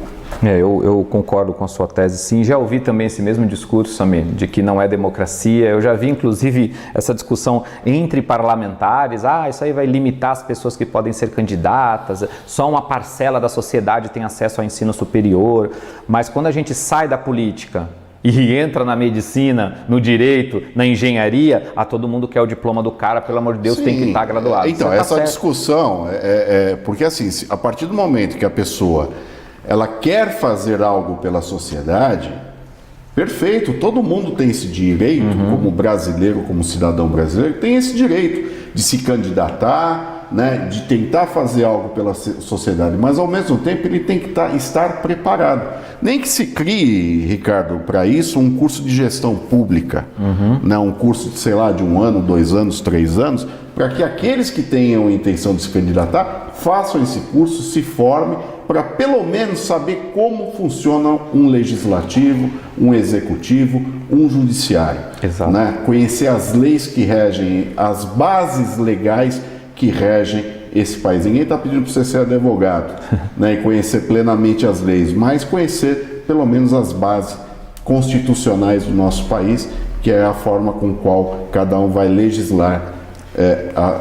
Eu concordo com a sua tese, sim. Já ouvi também esse mesmo discurso, Samir, de que não é democracia. Eu já vi, inclusive, essa discussão entre parlamentares. Isso aí vai limitar as pessoas que podem ser candidatas. Só uma parcela da sociedade tem acesso ao ensino superior. Mas quando a gente sai da política e entra na medicina, no direito, na engenharia, todo mundo quer o diploma do cara, pelo amor de Deus, sim, tem que estar graduado. Então, essa discussão, porque assim, a partir do momento que a pessoa ela quer fazer algo pela sociedade, perfeito, todo mundo tem esse direito, como brasileiro, como cidadão brasileiro, tem esse direito de se candidatar, né, de tentar fazer algo pela sociedade, mas ao mesmo tempo ele tem que estar preparado. Nem que se crie, Ricardo, para isso um curso de gestão pública, né, um curso de, sei lá, de 1 ano, 2 anos, 3 anos, para que aqueles que tenham intenção de se candidatar façam esse curso, se formem, para pelo menos saber como funciona um legislativo, um executivo, um judiciário. Exato. Né? Conhecer as leis que regem, as bases legais que regem esse país. Ninguém está pedindo para você ser advogado, né, e conhecer plenamente as leis, mas conhecer pelo menos as bases constitucionais do nosso país, que é a forma com qual cada um vai legislar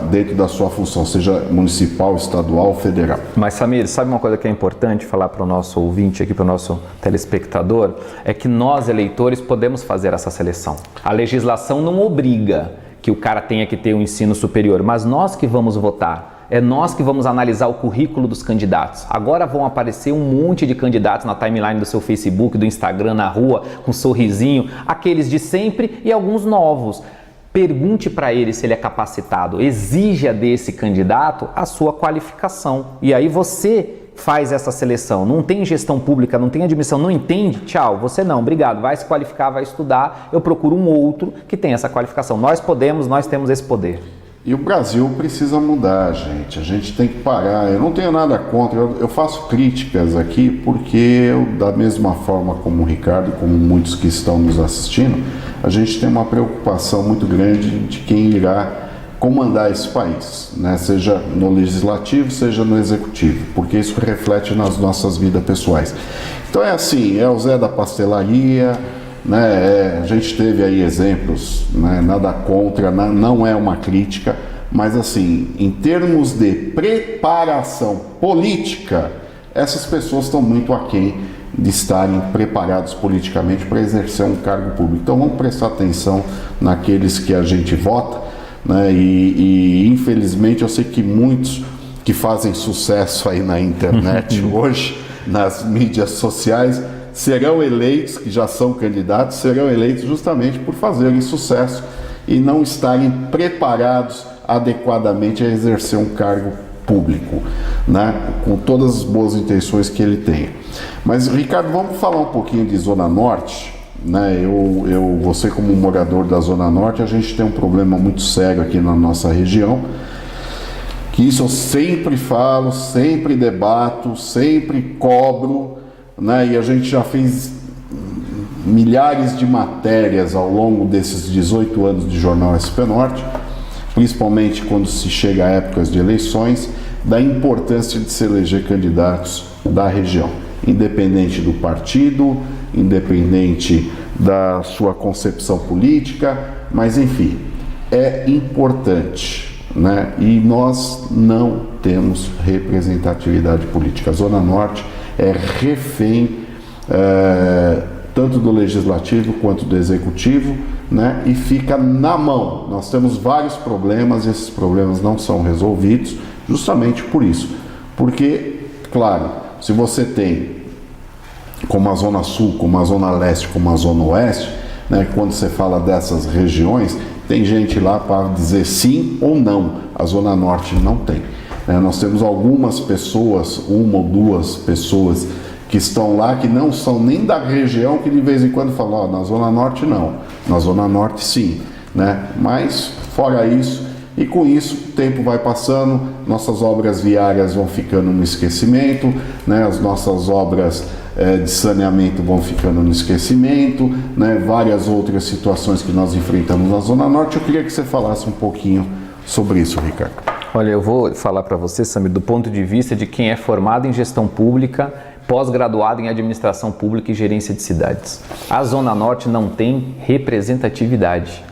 dentro da sua função, seja municipal, estadual, federal. Mas, Samir, sabe uma coisa que é importante falar para o nosso ouvinte aqui, para o nosso telespectador? É que nós, eleitores, podemos fazer essa seleção. A legislação não obriga que o cara tenha que ter um ensino superior, mas nós que vamos votar. É nós que vamos analisar o currículo dos candidatos. Agora vão aparecer um monte de candidatos na timeline do seu Facebook, do Instagram, na rua, com um sorrisinho, aqueles de sempre e alguns novos. Pergunte para ele se ele é capacitado, exija desse candidato a sua qualificação. E aí você faz essa seleção. Não tem gestão pública, não tem admissão, não entende? Tchau, você não, obrigado. Vai se qualificar, vai estudar, eu procuro um outro que tenha essa qualificação. Nós podemos, nós temos esse poder. E o Brasil precisa mudar, gente. A gente tem que parar. Eu não tenho nada contra, eu faço críticas aqui porque da mesma forma como o Ricardo e como muitos que estão nos assistindo, a gente tem uma preocupação muito grande de quem irá comandar esse país, né? Seja no legislativo, seja no executivo, porque isso reflete nas nossas vidas pessoais. Então é assim, é o Zé da pastelaria, né? A gente teve aí exemplos, né? Nada contra, não é uma crítica, mas assim, em termos de preparação política, essas pessoas estão muito aquém de estarem preparados politicamente para exercer um cargo público. Então vamos prestar atenção naqueles que a gente vota, né? E infelizmente eu sei que muitos que fazem sucesso aí na internet hoje, nas mídias sociais, serão eleitos, que já são candidatos, serão eleitos justamente por fazerem sucesso e não estarem preparados adequadamente a exercer um cargo público, né? Com todas as boas intenções que ele tem. Mas, Ricardo, vamos falar um pouquinho de Zona Norte, né? Você como morador da Zona Norte, a gente tem um problema muito sério aqui na nossa região, que isso eu sempre falo, sempre debato, sempre cobro, né? E a gente já fez milhares de matérias ao longo desses 18 anos de Jornal SP Norte, principalmente quando se chega a épocas de eleições, da importância de se eleger candidatos da região, independente do partido, independente da sua concepção política, mas enfim, é importante, né? E nós não temos representatividade política. A Zona Norte é refém tanto do legislativo quanto do executivo, né? E fica na mão. Nós temos vários problemas e esses problemas não são resolvidos justamente por isso. Porque, claro, se você tem como a Zona Sul, como a Zona Leste, como a Zona Oeste, né? Quando você fala dessas regiões, tem gente lá para dizer sim ou não. A Zona Norte não tem. Nós temos algumas pessoas, uma ou duas pessoas que estão lá, que não são nem da região, que de vez em quando falam, na Zona Norte não, na Zona Norte sim, né? Mas fora isso, e com isso o tempo vai passando, nossas obras viárias vão ficando no esquecimento, né? As nossas obras de saneamento vão ficando no esquecimento, né? Várias outras situações que nós enfrentamos na Zona Norte. Eu queria que você falasse um pouquinho sobre isso, Ricardo. Olha, eu vou falar para você, Samir, do ponto de vista de quem é formado em gestão pública, pós-graduado em administração pública e gerência de cidades. A Zona Norte não tem representatividade.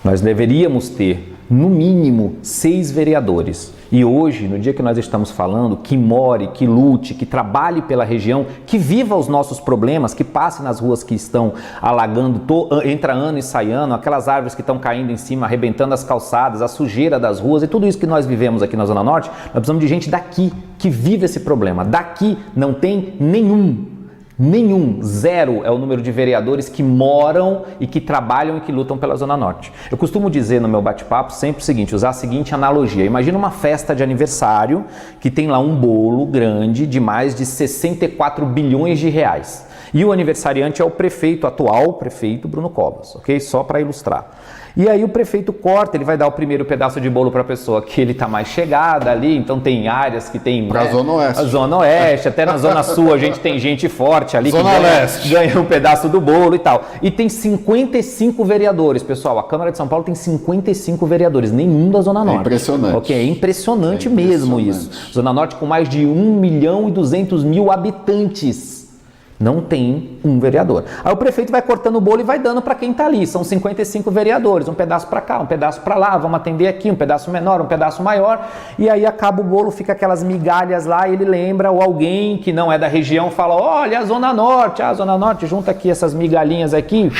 Nós deveríamos ter, no mínimo, 6 vereadores. E hoje, no dia que nós estamos falando, que more, que lute, que trabalhe pela região, que viva os nossos problemas, que passe nas ruas que estão alagando, entra ano e sai ano, aquelas árvores que estão caindo em cima, arrebentando as calçadas, a sujeira das ruas e tudo isso que nós vivemos aqui na Zona Norte, nós precisamos de gente daqui, que vive esse problema. Daqui não tem nenhum, zero é o número de vereadores que moram e que trabalham e que lutam pela Zona Norte. Eu costumo dizer no meu bate-papo sempre o seguinte, usar a seguinte analogia. Imagina uma festa de aniversário que tem lá um bolo grande de mais de 64 bilhões de reais. E o aniversariante é o prefeito, atual prefeito Bruno Covas, ok? Só para ilustrar. E aí o prefeito corta, ele vai dar o primeiro pedaço de bolo para a pessoa que ele está mais chegada ali, então tem áreas que tem... Para a Zona Oeste. A Zona Oeste, até na Zona Sul a gente tem gente forte ali Zona que ganha um pedaço do bolo e tal. E tem 55 vereadores, pessoal, a Câmara de São Paulo tem 55 vereadores, nenhum da Zona Norte. É impressionante. Ok, é impressionante mesmo isso. Zona Norte com mais de 1.200.000 habitantes. Não tem um vereador. Aí o prefeito vai cortando o bolo e vai dando para quem está ali. São 55 vereadores, um pedaço para cá, um pedaço para lá, vamos atender aqui, um pedaço menor, um pedaço maior. E aí acaba o bolo, fica aquelas migalhas lá, e ele lembra, ou alguém que não é da região fala, olha a Zona Norte, junta aqui essas migalhinhas aqui.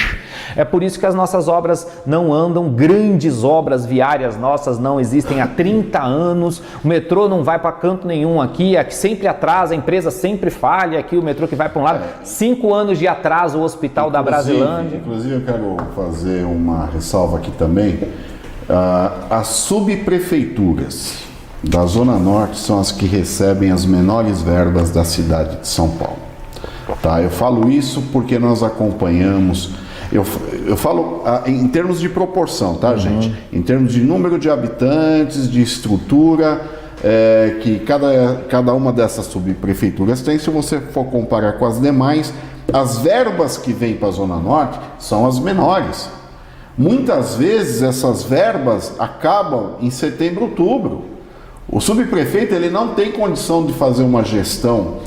É por isso que as nossas obras não andam, grandes obras viárias nossas não existem há 30 anos, o metrô não vai para canto nenhum aqui, é que sempre atrasa, a empresa sempre falha, aqui o metrô que vai para um lado, 5 anos de atraso o hospital da Brasilândia. Inclusive eu quero fazer uma ressalva aqui também, as subprefeituras da Zona Norte são as que recebem as menores verbas da cidade de São Paulo. Tá? Eu falo isso porque nós acompanhamos... Eu falo em termos de proporção, tá, gente? Em termos de número de habitantes, de estrutura, que cada uma dessas subprefeituras tem. Se você for comparar com as demais, as verbas que vêm para a Zona Norte são as menores. Muitas vezes essas verbas acabam em setembro, outubro. O subprefeito ele não tem condição de fazer uma gestão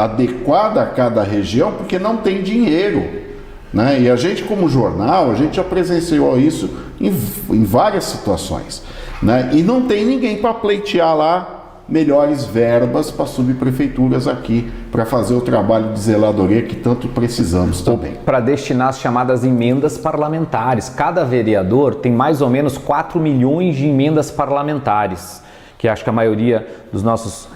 adequada a cada região porque não tem dinheiro. Né? E a gente, como jornal, a gente já presenciou isso em várias situações, né? E não tem ninguém para pleitear lá melhores verbas para subprefeituras aqui para fazer o trabalho de zeladoria que tanto precisamos também. Para destinar as chamadas emendas parlamentares. Cada vereador tem mais ou menos 4 milhões de emendas parlamentares, que acho que a maioria dos nossos,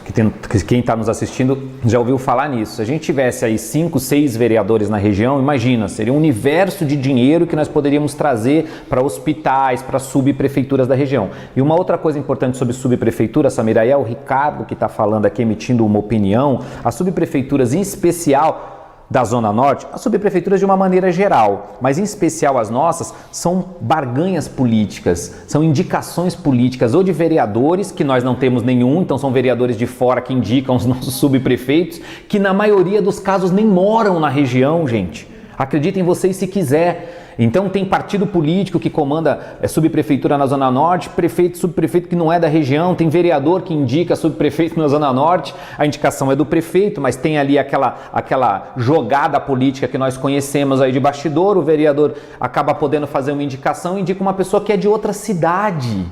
quem está nos assistindo já ouviu falar nisso. Se a gente tivesse aí 5, 6 vereadores na região, imagina, seria um universo de dinheiro que nós poderíamos trazer para hospitais, para subprefeituras da região. E uma outra coisa importante sobre subprefeitura, Samir, aí é o Ricardo que está falando aqui, emitindo uma opinião. As subprefeituras, em especial da Zona Norte, as subprefeituras de uma maneira geral, mas em especial as nossas, são barganhas políticas, são indicações políticas ou de vereadores, que nós não temos nenhum, então são vereadores de fora que indicam os nossos subprefeitos, que na maioria dos casos nem moram na região, gente. Acreditem vocês se quiser. Então tem partido político que comanda subprefeitura na Zona Norte, prefeito, subprefeito que não é da região, tem vereador que indica subprefeito na Zona Norte, a indicação é do prefeito, mas tem ali aquela jogada política que nós conhecemos aí de bastidor, o vereador acaba podendo fazer uma indicação e indica uma pessoa que é de outra cidade.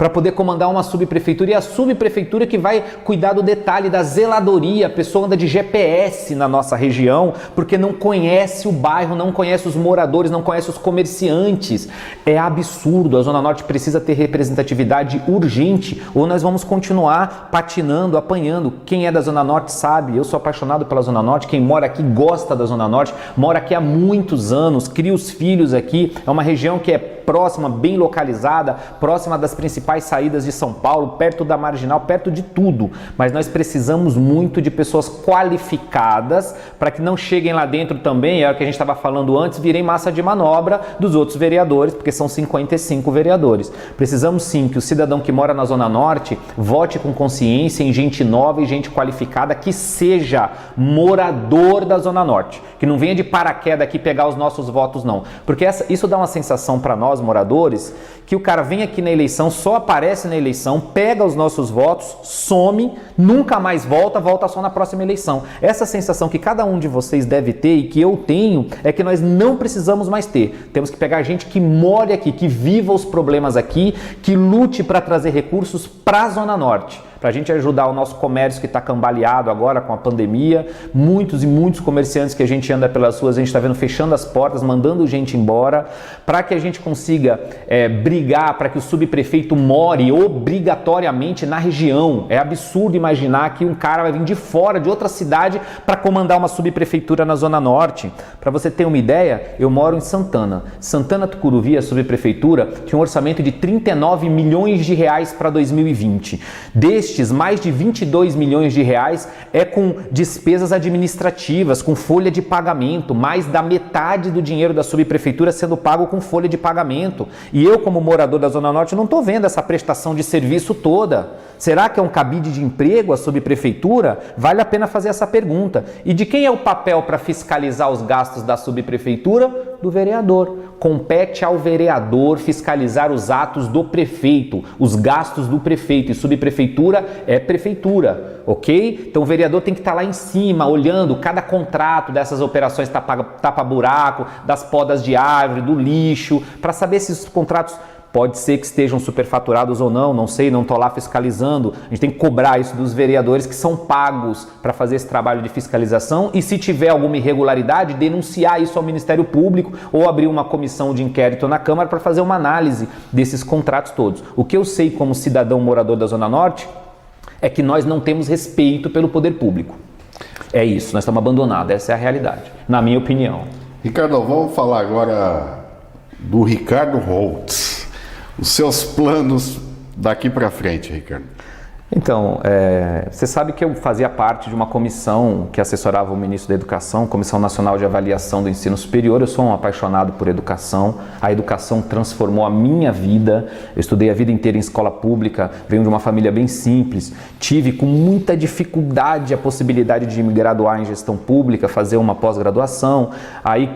para poder comandar uma subprefeitura, e a subprefeitura que vai cuidar do detalhe da zeladoria. A pessoa anda de GPS na nossa região porque não conhece o bairro, não conhece os moradores, não conhece os comerciantes. É absurdo, a Zona Norte precisa ter representatividade urgente, ou nós vamos continuar patinando, apanhando. Quem é da Zona Norte sabe, eu sou apaixonado pela Zona Norte, quem mora aqui gosta da Zona Norte, mora aqui há muitos anos, cria os filhos aqui, é uma região que é próxima, bem localizada, próxima das principais saídas de São Paulo, perto da Marginal, perto de tudo, mas nós precisamos muito de pessoas qualificadas para que não cheguem lá dentro também, é o que a gente estava falando antes, virem massa de manobra dos outros vereadores, porque são 55 vereadores. Precisamos sim que o cidadão que mora na Zona Norte vote com consciência em gente nova e gente qualificada que seja morador da Zona Norte, que não venha de paraquedas aqui pegar os nossos votos não, porque isso dá uma sensação para nós moradores, que o cara vem aqui na eleição, só aparece na eleição, pega os nossos votos, some, nunca mais volta só na próxima eleição. Essa sensação que cada um de vocês deve ter e que eu tenho, é que nós não precisamos mais ter. Temos que pegar gente que more aqui, que viva os problemas aqui, que lute para trazer recursos para a Zona Norte, para a gente ajudar o nosso comércio que está cambaleado agora com a pandemia. Muitos e muitos comerciantes que a gente anda pelas ruas, a gente está vendo fechando as portas, mandando gente embora, para que a gente consiga brigar para que o subprefeito more obrigatoriamente na região. É absurdo imaginar que um cara vai vir de fora, de outra cidade, para comandar uma subprefeitura na Zona Norte. Para você ter uma ideia, eu moro em Santana. Santana Tucuruvi, a subprefeitura, tinha um orçamento de 39 milhões de reais para 2020. Destes, mais de 22 milhões de reais é com despesas administrativas, com folha de pagamento, mais da metade do dinheiro da subprefeitura sendo pago com folha de pagamento. E eu, como morador da Zona Norte, não estou vendo essa prestação de serviço toda. Será que é um cabide de emprego a subprefeitura? Vale a pena fazer essa pergunta. E de quem é o papel para fiscalizar os gastos da subprefeitura? Do vereador. Compete ao vereador fiscalizar os atos do prefeito, os gastos do prefeito, e subprefeitura é prefeitura, ok? Então o vereador tem que estar lá em cima, olhando cada contrato dessas operações tapa-buraco, das podas de árvore, do lixo, para saber se os contratos pode ser que estejam superfaturados ou não, não sei, não estou lá fiscalizando. A gente tem que cobrar isso dos vereadores que são pagos para fazer esse trabalho de fiscalização, e se tiver alguma irregularidade, denunciar isso ao Ministério Público ou abrir uma comissão de inquérito na Câmara para fazer uma análise desses contratos todos. O que eu sei como cidadão morador da Zona Norte é que nós não temos respeito pelo poder público. É isso, nós estamos abandonados, essa é a realidade, na minha opinião. Ricardo, vamos falar agora do Ricardo Holtz. Os seus planos daqui para frente, Ricardo? Então, você sabe que eu fazia parte de uma comissão que assessorava o ministro da Educação, Comissão Nacional de Avaliação do Ensino Superior. Eu sou um apaixonado por educação. A educação transformou a minha vida. Eu estudei a vida inteira em escola pública, venho de uma família bem simples. Tive com muita dificuldade a possibilidade de me graduar em gestão pública, fazer uma pós-graduação. Aí,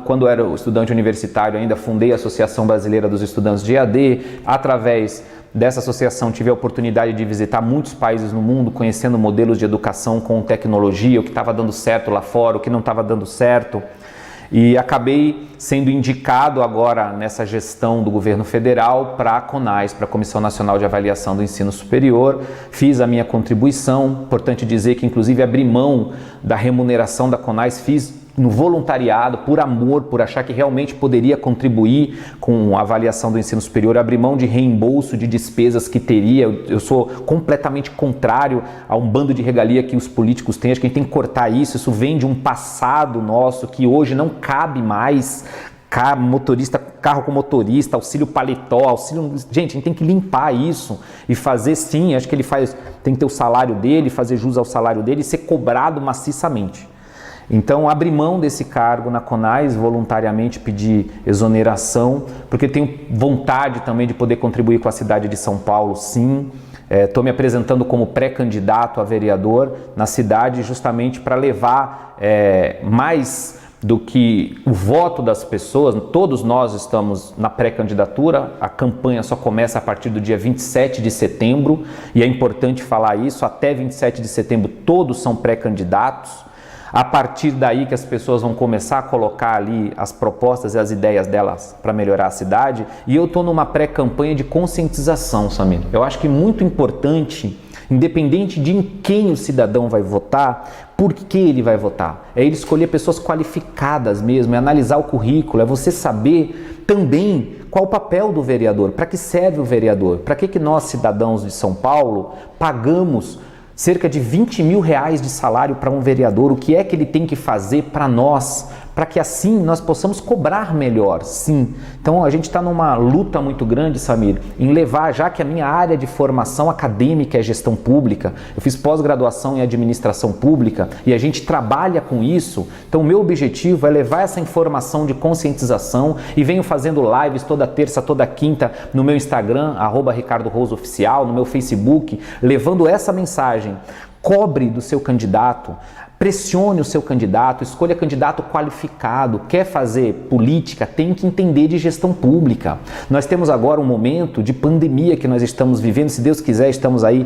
quando eu era estudante universitário ainda, fundei a Associação Brasileira dos Estudantes de EAD. Através dessa associação tive a oportunidade de visitar muitos países no mundo, conhecendo modelos de educação com tecnologia, o que estava dando certo lá fora, o que não estava dando certo. E acabei sendo indicado agora nessa gestão do governo federal para a CONAS, para a Comissão Nacional de Avaliação do Ensino Superior. Fiz a minha contribuição, importante dizer que inclusive abri mão da remuneração da CONAS, fiz no voluntariado, por amor, por achar que realmente poderia contribuir com a avaliação do ensino superior, abrir mão de reembolso de despesas que teria. Eu sou completamente contrário a um bando de regalia que os políticos têm. Acho que a gente tem que cortar isso. Isso vem de um passado nosso que hoje não cabe mais. Carro com motorista, auxílio paletó, auxílio... Gente, a gente tem que limpar isso e fazer sim, acho que tem que ter o salário dele, fazer jus ao salário dele e ser cobrado maciçamente. Então, abri mão desse cargo na CONAS, voluntariamente pedi exoneração, porque tenho vontade também de poder contribuir com a cidade de São Paulo, sim. Estou me apresentando como pré-candidato a vereador na cidade, justamente para levar mais do que o voto das pessoas. Todos nós estamos na pré-candidatura, a campanha só começa a partir do dia 27 de setembro, e é importante falar isso, até 27 de setembro todos são pré-candidatos. A partir daí que as pessoas vão começar a colocar ali as propostas e as ideias delas para melhorar a cidade. E eu estou numa pré-campanha de conscientização, Samir. Eu acho que é muito importante, independente de em quem o cidadão vai votar, por que ele vai votar. É ele escolher pessoas qualificadas mesmo, é analisar o currículo, é você saber também qual o papel do vereador, para que serve o vereador, para que nós, cidadãos de São Paulo, pagamos cerca de 20 mil reais de salário para um vereador, o que é que ele tem que fazer para nós, para que assim nós possamos cobrar melhor, sim. Então a gente está numa luta muito grande, Samir, em levar, já que a minha área de formação acadêmica é gestão pública, eu fiz pós-graduação em administração pública e a gente trabalha com isso, então o meu objetivo é levar essa informação de conscientização e venho fazendo lives toda terça, toda quinta no meu Instagram, @RicardoRosoOficial, no meu Facebook, levando essa mensagem. Cobre do seu candidato, pressione o seu candidato, escolha candidato qualificado, quer fazer política, tem que entender de gestão pública. Nós temos agora um momento de pandemia que nós estamos vivendo, se Deus quiser estamos aí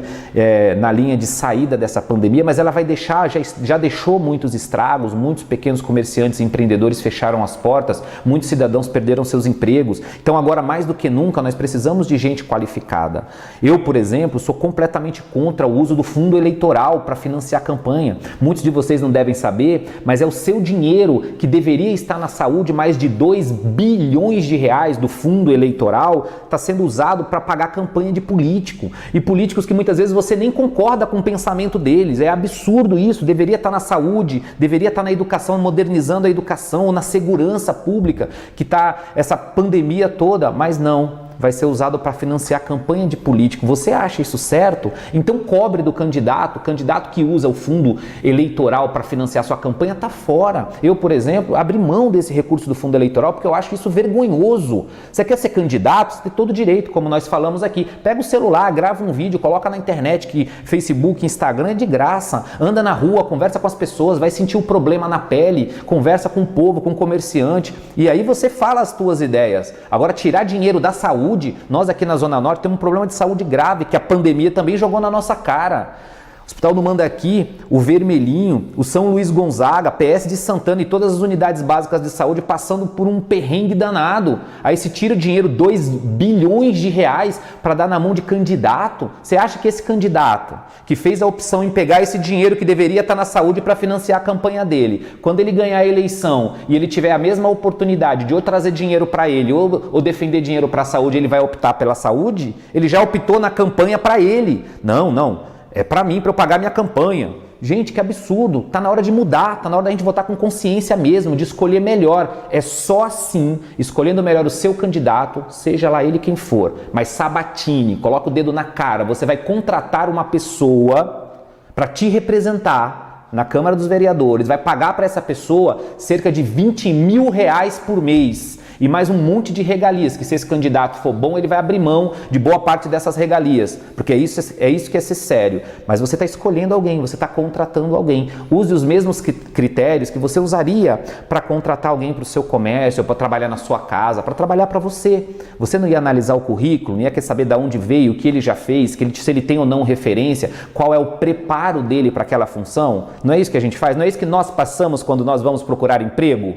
na linha de saída dessa pandemia, mas ela vai deixar, já deixou muitos estragos, muitos pequenos comerciantes e empreendedores fecharam as portas, muitos cidadãos perderam seus empregos, então agora mais do que nunca nós precisamos de gente qualificada. Eu, por exemplo, sou completamente contra o uso do fundo eleitoral para financiar a campanha. Muitos de vocês não devem saber, mas é o seu dinheiro que deveria estar na saúde, mais de 2 bilhões de reais do fundo eleitoral está sendo usado para pagar campanha de político. E políticos que muitas vezes você nem concorda com o pensamento deles. É absurdo isso, deveria estar na saúde, deveria estar na educação, modernizando a educação, ou na segurança pública, que está essa pandemia toda, mas não. Vai ser usado para financiar campanha de político. Você acha isso certo? Então cobre do candidato. O candidato que usa o fundo eleitoral para financiar sua campanha está fora. Eu, por exemplo, abri mão desse recurso do fundo eleitoral porque eu acho isso vergonhoso. Você quer ser candidato? Você tem todo o direito, como nós falamos aqui. Pega o celular, grava um vídeo, coloca na internet, que Facebook, Instagram é de graça. Anda na rua, conversa com as pessoas, vai sentir o problema na pele, conversa com o povo, com o comerciante. E aí você fala as tuas ideias. Agora, tirar dinheiro da saúde, nós aqui na Zona Norte temos um problema de saúde grave que a pandemia também jogou na nossa cara. O Hospital do Mandaqui, o Vermelhinho, o São Luís Gonzaga, PS de Santana e todas as unidades básicas de saúde passando por um perrengue danado. Aí se tira o dinheiro, 2 bilhões de reais para dar na mão de candidato. Você acha que esse candidato que fez a opção em pegar esse dinheiro que deveria estar na saúde para financiar a campanha dele, quando ele ganhar a eleição e ele tiver a mesma oportunidade de ou trazer dinheiro para ele ou defender dinheiro para a saúde, ele vai optar pela saúde? Ele já optou na campanha para ele. Não. É para mim, para eu pagar minha campanha. Gente, que absurdo. Tá na hora de mudar, tá na hora da gente votar com consciência mesmo, de escolher melhor. É só assim, escolhendo melhor o seu candidato, seja lá ele quem for. Mas sabatine, coloca o dedo na cara. Você vai contratar uma pessoa para te representar na Câmara dos Vereadores. Vai pagar para essa pessoa cerca de 20 mil reais por mês. E mais um monte de regalias, que se esse candidato for bom, ele vai abrir mão de boa parte dessas regalias, porque é isso que é ser sério. Mas você está escolhendo alguém, você está contratando alguém. Use os mesmos critérios que você usaria para contratar alguém para o seu comércio, para trabalhar na sua casa, para trabalhar para você. Você não ia analisar o currículo, não ia querer saber de onde veio, o que ele já fez, se ele tem ou não referência, qual é o preparo dele para aquela função? Não é isso que a gente faz? Não é isso que nós passamos quando nós vamos procurar emprego?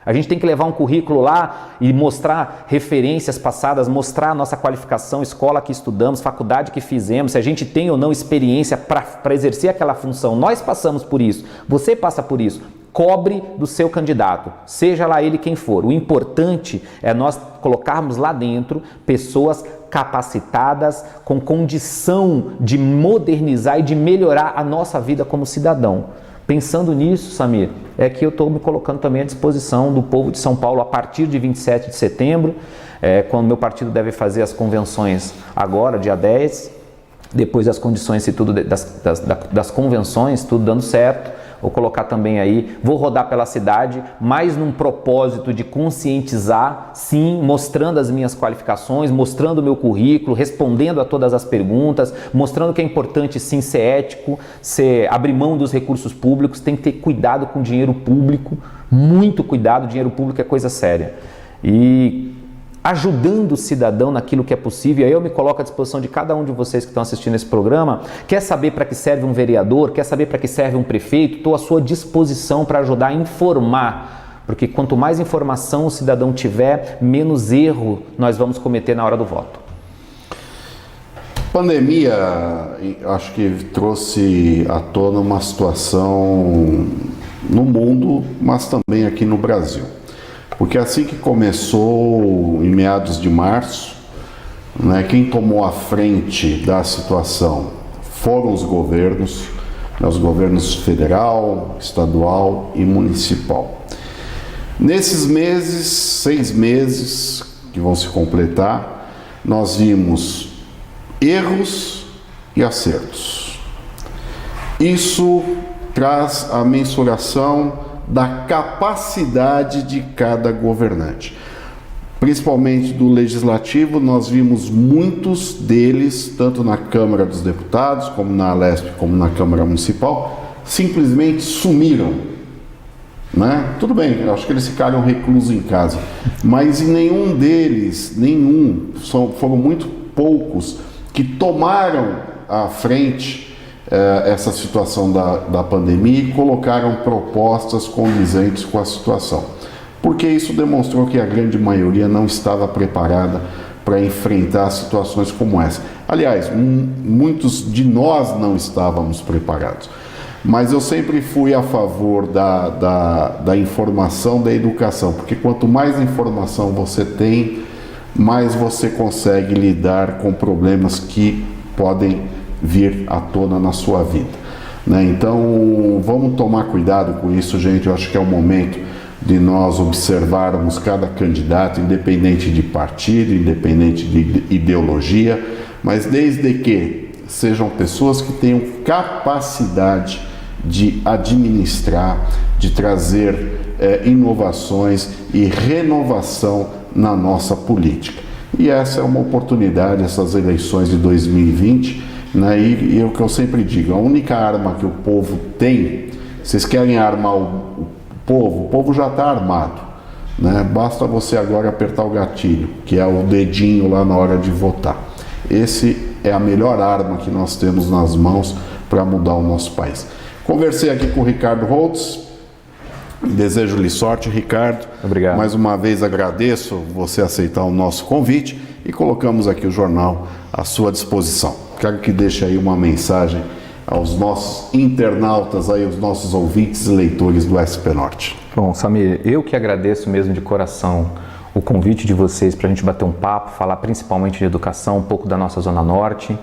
A gente tem que levar um currículo lá e mostrar referências passadas, mostrar a nossa qualificação, escola que estudamos, faculdade que fizemos, se a gente tem ou não experiência para exercer aquela função. Nós passamos por isso, você passa por isso. Cobre do seu candidato, seja lá ele quem for. O importante é nós colocarmos lá dentro pessoas capacitadas, com condição de modernizar e de melhorar a nossa vida como cidadão. Pensando nisso, Samir, é que eu estou me colocando também à disposição do povo de São Paulo a partir de 27 de setembro, quando meu partido deve fazer as convenções agora, dia 10, depois das condições, se tudo das convenções, tudo dando certo, vou colocar também aí, vou rodar pela cidade, mais num propósito de conscientizar, sim, mostrando as minhas qualificações, mostrando o meu currículo, respondendo a todas as perguntas, mostrando que é importante sim ser ético, abrir mão dos recursos públicos, tem que ter cuidado com o dinheiro público, muito cuidado, dinheiro público é coisa séria. E ajudando o cidadão naquilo que é possível. E aí eu me coloco à disposição de cada um de vocês que estão assistindo esse programa. Quer saber para que serve um vereador? Quer saber para que serve um prefeito? Estou à sua disposição para ajudar a informar. Porque quanto mais informação o cidadão tiver, menos erro nós vamos cometer na hora do voto. Pandemia, acho que trouxe à tona uma situação no mundo, mas também aqui no Brasil. Porque assim que começou, em meados de março, né, quem tomou a frente da situação foram os governos federal, estadual e municipal. Nesses meses, 6 meses que vão se completar, nós vimos erros e acertos. Isso traz a mensuração da capacidade de cada governante. Principalmente do legislativo, nós vimos muitos deles, tanto na Câmara dos Deputados, como na Alesp, como na Câmara Municipal, simplesmente sumiram. Né? Tudo bem, eu acho que eles ficaram reclusos em casa, mas em nenhum deles, foram muito poucos que tomaram à frente essa situação da pandemia e colocaram propostas condizentes com a situação. Porque isso demonstrou que a grande maioria não estava preparada para enfrentar situações como essa. Aliás, muitos de nós não estávamos preparados. Mas eu sempre fui a favor da informação, da educação, porque quanto mais informação você tem, mais você consegue lidar com problemas que podem vir à tona na sua vida, né? Então vamos tomar cuidado com isso, gente. Eu acho que é o momento de nós observarmos cada candidato, independente de partido, independente de ideologia, mas desde que sejam pessoas que tenham capacidade de administrar, de trazer inovações e renovação na nossa política. E essa é uma oportunidade, essas eleições de 2020, né? E é o que eu sempre digo, a única arma que o povo tem, vocês querem armar o povo já está armado, né? Basta você agora apertar o gatilho, que é o dedinho lá na hora de votar. Esse é a melhor arma que nós temos nas mãos para mudar o nosso país. Conversei aqui com o Ricardo Holtz, desejo-lhe sorte, Ricardo. Obrigado. Mais uma vez agradeço você aceitar o nosso convite e colocamos aqui o jornal à sua disposição. Quero que deixe aí uma mensagem aos nossos internautas, aí, aos nossos ouvintes e leitores do SP Norte. Bom, Samir, eu que agradeço mesmo de coração o convite de vocês para a gente bater um papo, falar principalmente de educação, um pouco da nossa Zona Norte.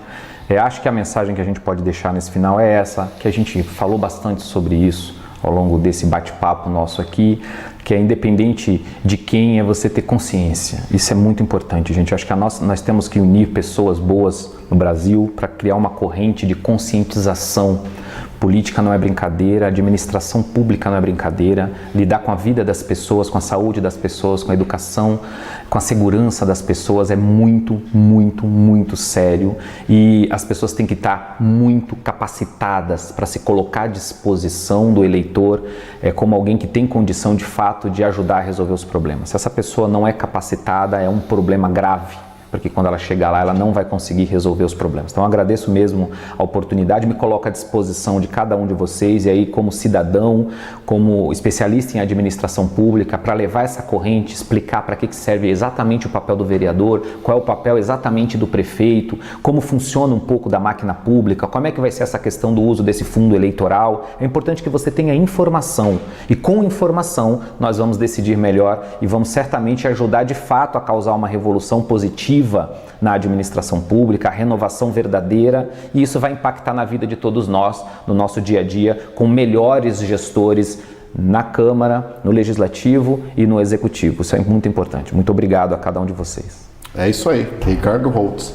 Acho que a mensagem que a gente pode deixar nesse final é essa, que a gente falou bastante sobre isso ao longo desse bate-papo nosso aqui, que é independente de quem, é você ter consciência. Isso é muito importante, gente. Acho que nós temos que unir pessoas boas no Brasil para criar uma corrente de conscientização. Política não é brincadeira, administração pública não é brincadeira, lidar com a vida das pessoas, com a saúde das pessoas, com a educação, com a segurança das pessoas é muito, muito, muito sério e as pessoas têm que estar muito capacitadas para se colocar à disposição do eleitor como alguém que tem condição de fato de ajudar a resolver os problemas. Se essa pessoa não é capacitada, é um problema grave, porque quando ela chegar lá, ela não vai conseguir resolver os problemas. Então, eu agradeço mesmo a oportunidade, me coloco à disposição de cada um de vocês, e aí como cidadão, como especialista em administração pública, para levar essa corrente, explicar para que serve exatamente o papel do vereador, qual é o papel exatamente do prefeito, como funciona um pouco da máquina pública, como é que vai ser essa questão do uso desse fundo eleitoral. É importante que você tenha informação, e com informação nós vamos decidir melhor e vamos certamente ajudar de fato a causar uma revolução positiva na administração pública, a renovação verdadeira, e isso vai impactar na vida de todos nós, no nosso dia a dia, com melhores gestores na Câmara, no Legislativo e no Executivo. Isso é muito importante. Muito obrigado a cada um de vocês. É isso aí, Ricardo Holtz.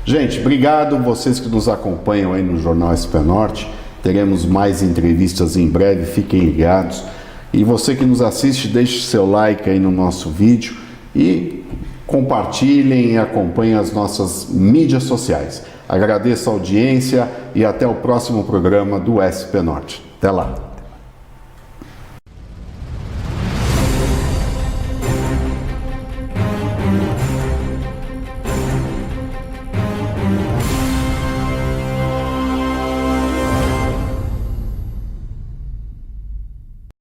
Gente, obrigado vocês que nos acompanham aí no Jornal SP Norte. Teremos mais entrevistas em breve, fiquem ligados. E você que nos assiste, deixe seu like aí no nosso vídeo e compartilhem e acompanhem as nossas mídias sociais. Agradeço a audiência e até o próximo programa do SP Norte. Até lá!